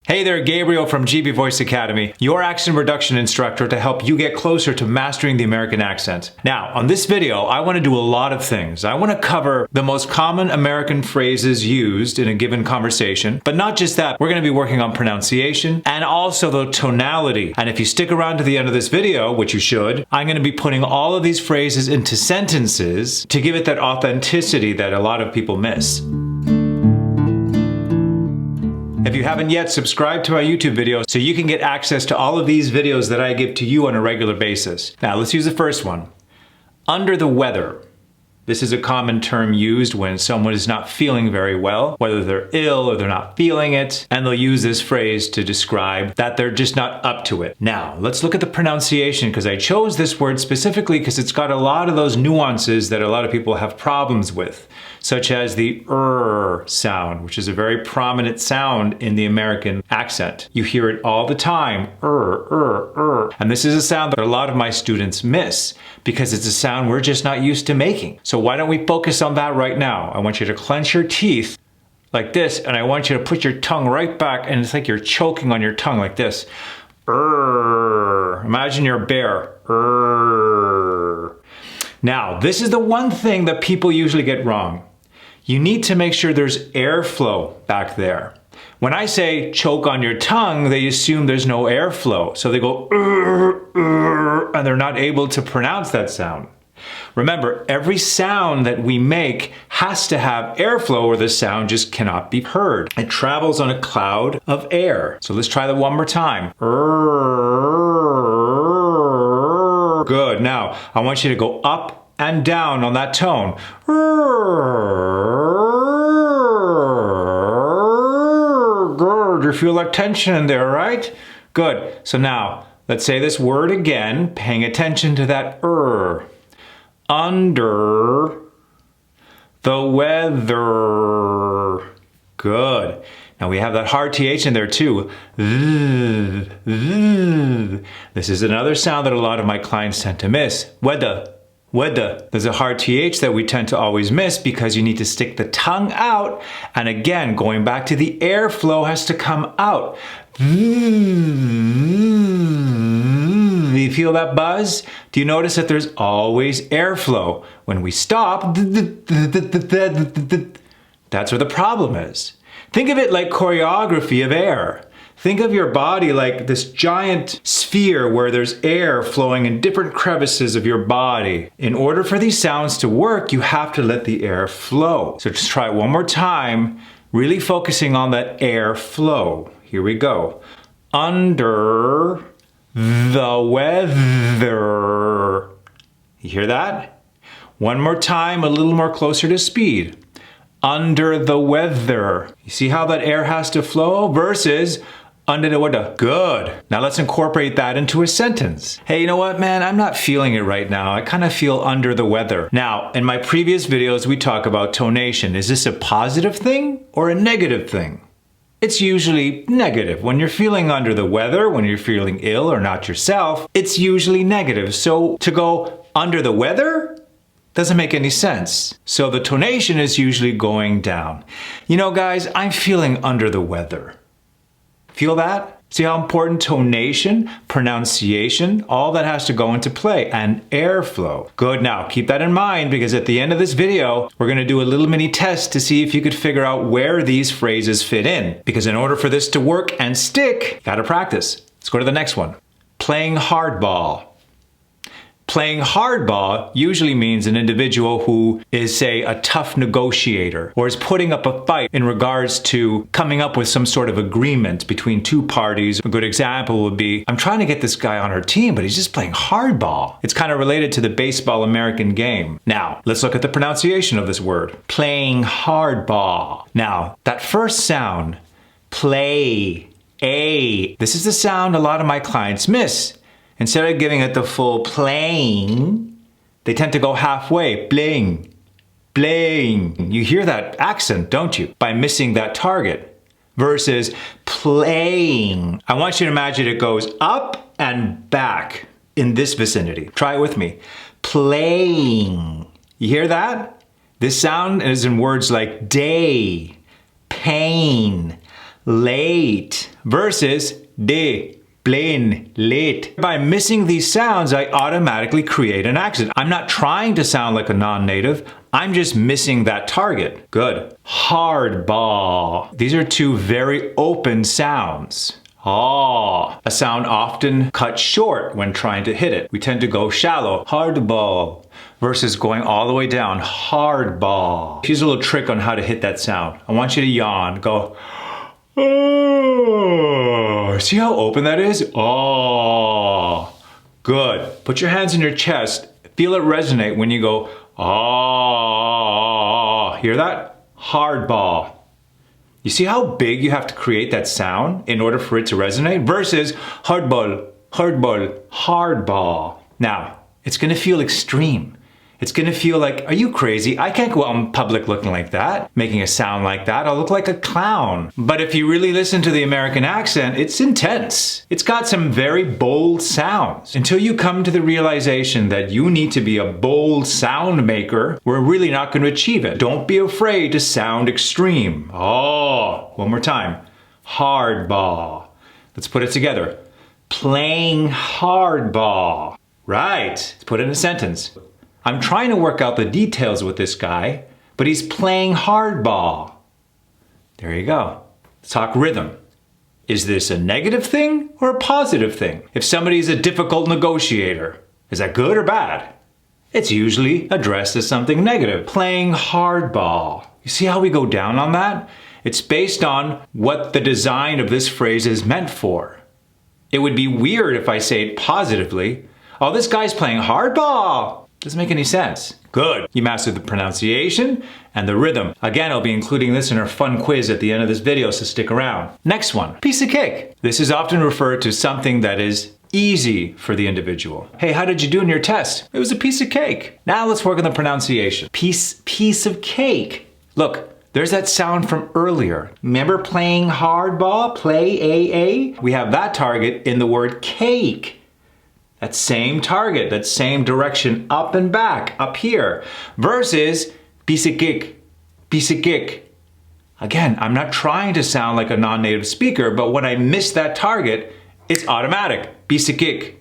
Hey there, Gabriel from GB Voice Academy, your accent reduction instructor to help you get closer to mastering the American accent. Now, on this video, I want to do a lot of things. I want to cover the most common American phrases used in a given conversation, but not just that, we're going to be working on pronunciation and also the tonality. And if you stick around to the end of this video, which you should, I'm going to be putting all of these phrases into sentences to give it that authenticity that a lot of people miss. If you haven't yet, subscribe to my YouTube video so you can get access to all of these videos that I give to you on a regular basis. Now, let's use the first one. Under the weather. This is a common term used when someone is not feeling very well, whether they're ill or they're not feeling it, and they'll use this phrase to describe that they're just not up to it. Now, let's look at the pronunciation, because I chose this word specifically because it's got a lot of those nuances that a lot of people have problems with, such as the R sound, which is a very prominent sound in the American accent. You hear it all the time, and this is a sound that a lot of my students miss because it's a sound we're just not used to making. So why don't we focus on that right now? I want you to clench your teeth like this, and I want you to put your tongue right back, and it's like you're choking on your tongue like this. Imagine you're a bear. Now, this is the one thing that people usually get wrong. You need to make sure there's airflow back there. When I say choke on your tongue, they assume there's no airflow. So they go, and they're not able to pronounce that sound. Remember, every sound that we make has to have airflow or the sound just cannot be heard. It travels on a cloud of air. So let's try that one more time. Good. Now, I want you to go up and down on that tone. Good. You feel that tension in there, right? Good. So now, let's say this word again, paying attention to that Under the weather. Good. Now we have that hard TH in there too. This is another sound that a lot of my clients tend to miss. Weather. Weather. There's a hard TH that we tend to always miss because you need to stick the tongue out. And again, going back to the airflow has to come out. You feel that buzz? Do you notice that there's always airflow? When we stop, that's where the problem is. Think of it like choreography of air. Think of your body like this giant sphere where there's air flowing in different crevices of your body. In order for these sounds to work, you have to let the air flow. So just try it one more time, really focusing on that air flow. Here we go. Under the weather. You hear that? One more time, a little more closer to speed. Under the weather. You see how that air has to flow versus under the weather. Good. Now let's incorporate that into a sentence. Hey, you know what, man? I'm not feeling it right now. I kind of feel under the weather. Now, in my previous videos, we talk about tonation. Is this a positive thing or a negative thing? It's usually negative. When you're feeling under the weather, when you're feeling ill or not yourself, it's usually negative. So to go under the weather doesn't make any sense. So the tonation is usually going down. You know, guys, I'm feeling under the weather. Feel that? See how important tonation, pronunciation, all that has to go into play, and airflow. Good. Now keep that in mind, because at the end of this video, we're going to do a little mini test to see if you could figure out where these phrases fit in. Because in order for this to work and stick, you gotta practice. Let's go to the next one. Playing hardball. Playing hardball usually means an individual who is, say, a tough negotiator or is putting up a fight in regards to coming up with some sort of agreement between two parties. A good example would be, I'm trying to get this guy on our team, but he's just playing hardball. It's kind of related to the baseball American game. Now, let's look at the pronunciation of this word. Playing hardball. Now, that first sound, play, A. This is the sound a lot of my clients miss. Instead of giving it the full playing, they tend to go halfway, playing, playing. You hear that accent, don't you? By missing that target. Versus playing. I want you to imagine it goes up and back in this vicinity. Try it with me. Playing. You hear that? This sound is in words like day, pain, late versus de, plain, late. By missing these sounds, I automatically create an accent. I'm not trying to sound like a non-native. I'm just missing that target. Good. Hardball. These are two very open sounds. Ah, a sound often cut short when trying to hit it. We tend to go shallow, hardball, versus going all the way down, hardball. Here's a little trick on how to hit that sound. I want you to yawn, go, oh. See how open that is? Oh, good. Put your hands in your chest. Feel it resonate when you go, oh. Hear that? Hardball. You see how big you have to create that sound in order for it to resonate? Versus hardball, hardball, hardball. Now, it's gonna feel extreme. It's gonna feel like, are you crazy? I can't go out in public looking like that, making a sound like that. I'll look like a clown. But if you really listen to the American accent, it's intense. It's got some very bold sounds. Until you come to the realization that you need to be a bold sound maker, we're really not gonna achieve it. Don't be afraid to sound extreme. Oh, one more time. Hardball. Let's put it together. Playing hardball. Right, let's put it in a sentence. I'm trying to work out the details with this guy, but he's playing hardball. There you go. Let's talk rhythm. Is this a negative thing or a positive thing? If somebody's a difficult negotiator, is that good or bad? It's usually addressed as something negative. Playing hardball. You see how we go down on that? It's based on what the design of this phrase is meant for. It would be weird if I say it positively. Oh, this guy's playing hardball. Doesn't make any sense. Good. You mastered the pronunciation and the rhythm. Again, I'll be including this in our fun quiz at the end of this video, so stick around. Next one, piece of cake. This is often referred to something that is easy for the individual. Hey, how did you do in your test? It was a piece of cake. Now let's work on the pronunciation. Piece of cake. Look, there's that sound from earlier. Remember playing hardball? Play AA? We have that target in the word cake. That same target, that same direction, up and back, up here, versus piece of cake, piece of cake. Again, I'm not trying to sound like a non-native speaker, but when I miss that target, it's automatic, piece of cake,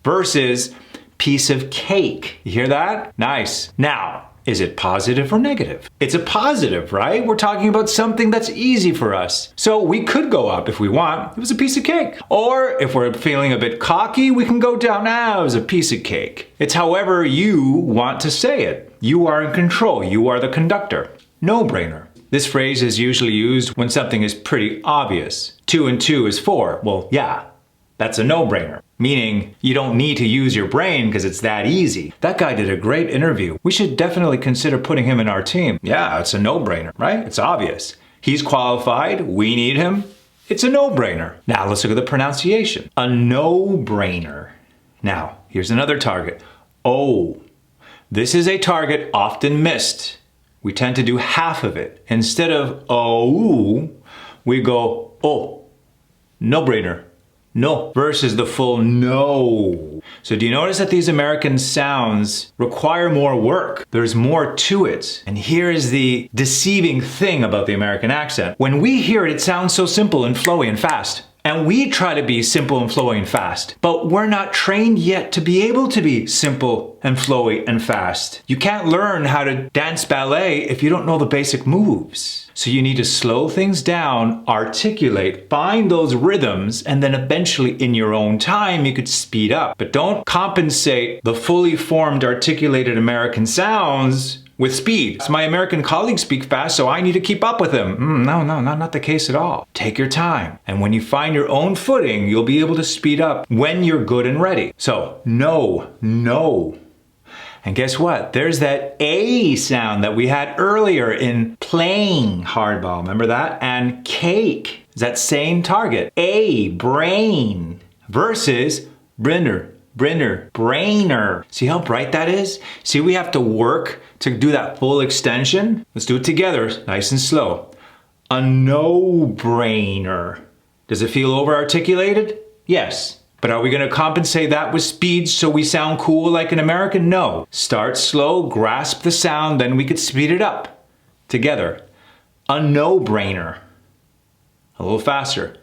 versus piece of cake. You hear that? Nice. Now, is it positive or negative? It's a positive, right? We're talking about something that's easy for us. So we could go up if we want. It was a piece of cake. Or if we're feeling a bit cocky, we can go down. It was a piece of cake. It's however you want to say it. You are in control. You are the conductor. No-brainer. This phrase is usually used when something is pretty obvious. 2 and 2 is 4. Well, yeah, that's a no-brainer. Meaning you don't need to use your brain because it's that easy. That guy did a great interview. We should definitely consider putting him in our team. Yeah, it's a no-brainer, right? It's obvious. He's qualified. We need him. It's a no-brainer. Now let's look at the pronunciation. A no-brainer. Now, here's another target. Oh. This is a target often missed. We tend to do half of it. Instead of oh, we go oh. No-brainer. No versus the full no. So do you notice that these American sounds require more work? There's more to it. And here is the deceiving thing about the American accent. When we hear it, it sounds so simple and flowy and fast. And we try to be simple and flowy and fast. But we're not trained yet to be able to be simple and flowy and fast. You can't learn how to dance ballet if you don't know the basic moves. So you need to slow things down, articulate, find those rhythms, and then eventually in your own time you could speed up. But don't compensate the fully formed articulated American sounds with speed. So my American colleagues speak fast, so I need to keep up with them. No, not the case at all. Take your time. And when you find your own footing, you'll be able to speed up when you're good and ready. So no. And guess what? There's that A sound that we had earlier in playing hardball. Remember that? And cake is that same target. A, brain, versus brainer. See how bright that is? See, we have to work to do that full extension. Let's do it together, nice and slow. A no-brainer. Does it feel over-articulated? Yes. But are we going to compensate that with speed so we sound cool like an American? No. Start slow, grasp the sound, then we could speed it up. Together. A no-brainer. A little faster.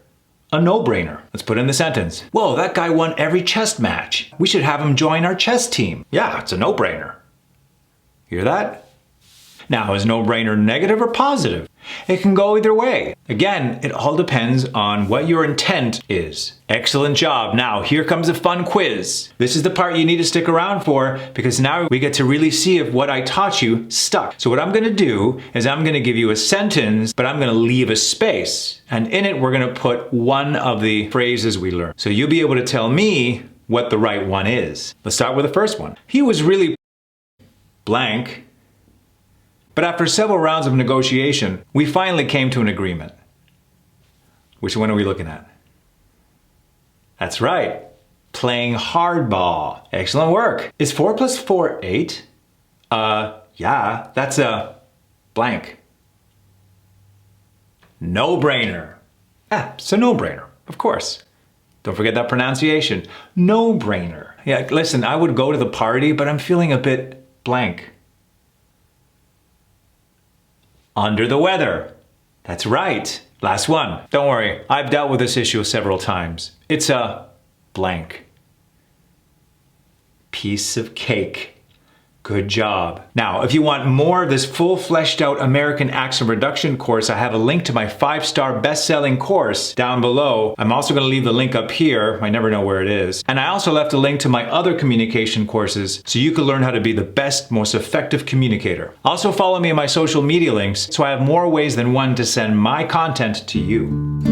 A no-brainer. Let's put in the sentence. Whoa, that guy won every chess match. We should have him join our chess team. Yeah, it's a no-brainer. Hear that? Now, is no-brainer negative or positive? It can go either way. Again, it all depends on what your intent is. Excellent job. Now, here comes a fun quiz. This is the part you need to stick around for because now we get to really see if what I taught you stuck. So what I'm going to do is I'm going to give you a sentence, but I'm going to leave a space. And in it, we're going to put one of the phrases we learned. So you'll be able to tell me what the right one is. Let's start with the first one. He was really blank. But after several rounds of negotiation, we finally came to an agreement. Which one are we looking at? That's right. Playing hardball. Excellent work. Is 4 plus 4 8? Yeah, that's a blank. No-brainer. It's a no-brainer, of course. Don't forget that pronunciation. No-brainer. Yeah, listen, I would go to the party, but I'm feeling a bit blank. Under the weather. That's right. Last one. Don't worry, I've dealt with this issue several times. It's a blank. Piece of cake. Good job. Now, if you want more of this full fleshed out American accent reduction course, I have a link to my 5-star best-selling course down below. I'm also going to leave the link up here. I never know where it is. And I also left a link to my other communication courses so you can learn how to be the best, most effective communicator. Also follow me on my social media links so I have more ways than one to send my content to you.